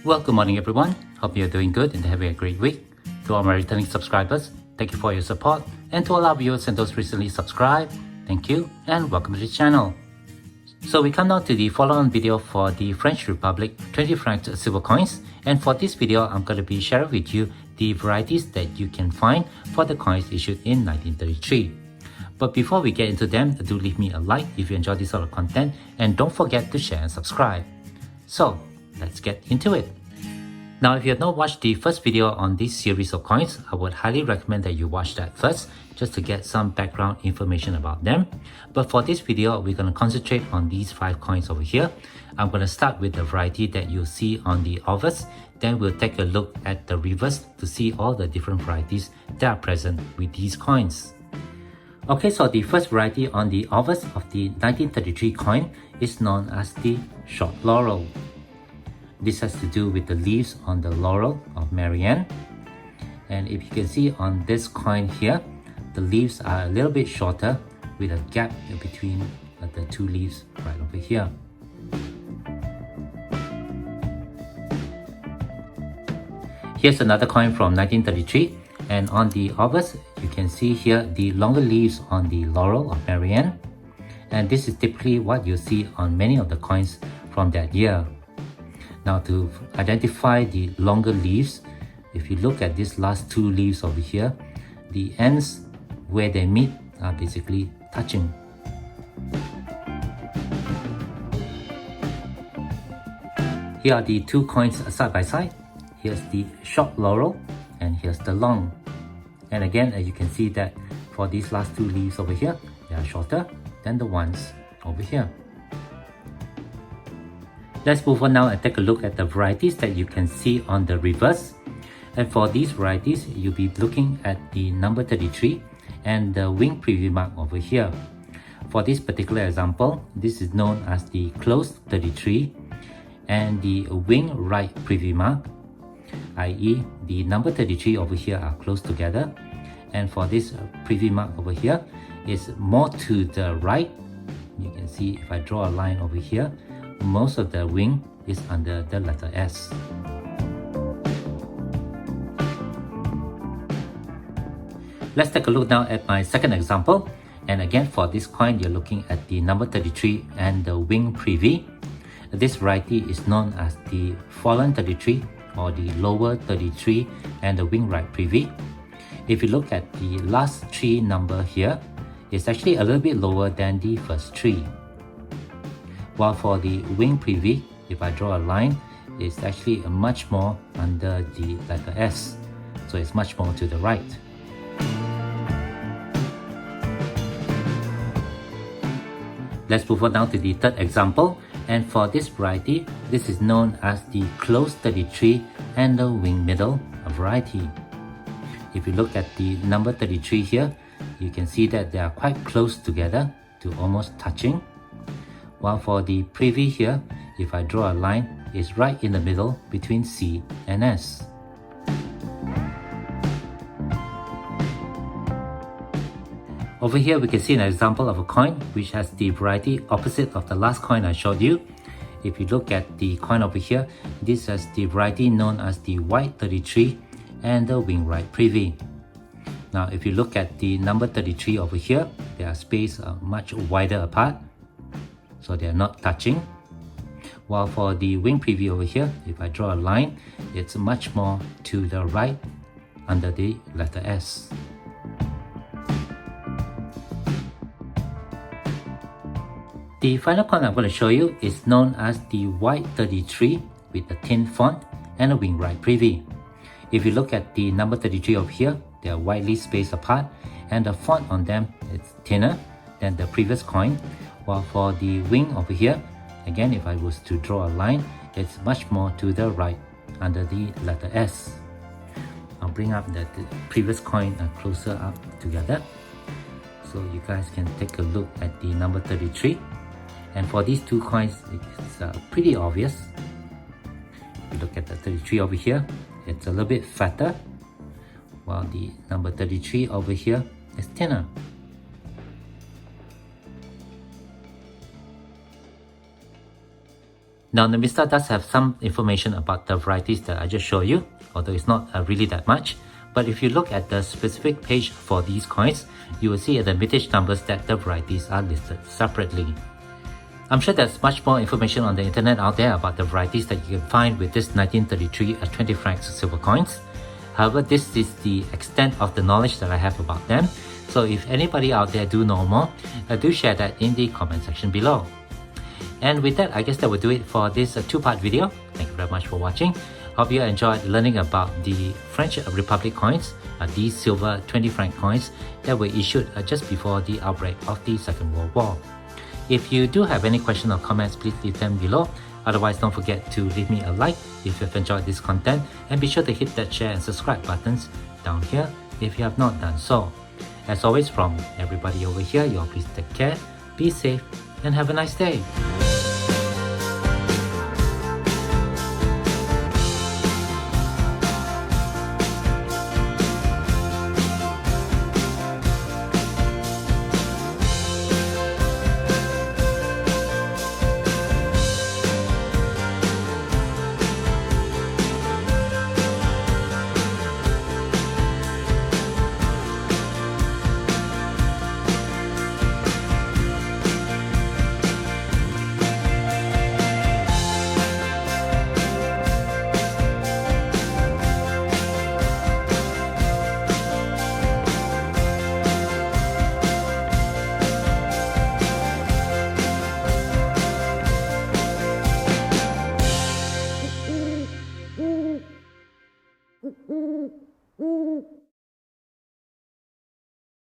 Well, good morning everyone. Hope you're doing good and having a great week. To all my returning subscribers, thank you for your support. And to all our viewers and those recently subscribed, thank you and welcome to the channel. So we come now to the follow-on video for the French Republic 20 franc silver coins. And for this video, I'm going to be sharing with you the varieties that you can find for the coins issued in 1933. But before we get into them, do leave me a like if you enjoy this sort of content, and don't forget to share and subscribe. So let's get into it. Now, if you have not watched the first video on this series of coins, I would highly recommend that you watch that first, just to get some background information about them. But for this video, we're going to concentrate on these 5 coins over here. I'm going to start with the variety that you'll see on the obverse. Then we'll take a look at the reverse to see all the different varieties that are present with these coins. Okay, so the first variety on the obverse of the 1933 coin is known as the short laurel. This has to do with the leaves on the laurel of Marianne. And if you can see on this coin here, the leaves are a little bit shorter with a gap between the 2 leaves right over here. Here's another coin from 1933, and on the obverse, you can see here the longer leaves on the laurel of Marianne. And this is typically what you see on many of the coins from that year. Now, to identify the longer leaves, if you look at these last 2 leaves over here, the ends where they meet are basically touching. Here are the 2 coins side by side. Here's the short laurel and here's the long. And again, as you can see that for these last 2 leaves over here, they are shorter than the ones over here. Let's move on now and take a look at the varieties that you can see on the reverse. And for these varieties, you'll be looking at the number 33 and the wing preview mark over here. For this particular example, this is known as the closed 33 and the wing right preview mark, i.e. the number 33 over here are close together. And for this preview mark over here, is more to the right. You can see if I draw a line over here, most of the wing is under the letter S. Let's take a look now at my second example. And again, for this coin, you're looking at the number 33 and the wing privy. This variety is known as the fallen 33 or the lower 33 and the wing right privy. If you look at the last 3 number here, it's actually a little bit lower than the first 3. While for the wing privy, if I draw a line, it's actually much more under the letter S. So it's much more to the right. Let's move on now to the third example. And for this variety, this is known as the closed 33 and the wing middle variety. If you look at the number 33 here, you can see that they are quite close together to almost touching. While for the privy here, if I draw a line, it's right in the middle between C and S. Over here, we can see an example of a coin which has the variety opposite of the last coin I showed you. If you look at the coin over here, this has the variety known as the white 33 and the wing right privy. Now, if you look at the number 33 over here, they are spaced much wider apart, so they are not touching. While for the wing preview over here, if I draw a line, it's much more to the right under the letter S. The final coin I'm going to show you is known as the white 33 with a thin font and a wing right privy. If you look at the number 33 over here, they are widely spaced apart and the font on them is thinner than the previous coin. While for the wing over here, again, if I was to draw a line, it's much more to the right under the letter S. I'll bring up the previous coin closer up together so you guys can take a look at the number 33. And for these 2 coins, it's pretty obvious. If you look at the 33 over here, it's a little bit fatter, while the number 33 over here is thinner. Now, Numista does have some information about the varieties that I just showed you, although it's not really that much. But if you look at the specific page for these coins, you will see at the mintage numbers that the varieties are listed separately. I'm sure there's much more information on the internet out there about the varieties that you can find with this 1933 20 francs silver coins. However, this is the extent of the knowledge that I have about them. So if anybody out there do know more, do share that in the comment section below. And with that, I guess that will do it for this two-part video. Thank you very much for watching. Hope you enjoyed learning about the French Republic coins, these silver 20 franc coins that were issued just before the outbreak of the Second World War. If you do have any questions or comments, please leave them below. Otherwise, don't forget to leave me a like if you've enjoyed this content, and be sure to hit that share and subscribe buttons down here if you have not done so. As always, from everybody over here, you all please take care, be safe, and have a nice day. Mm-hmm.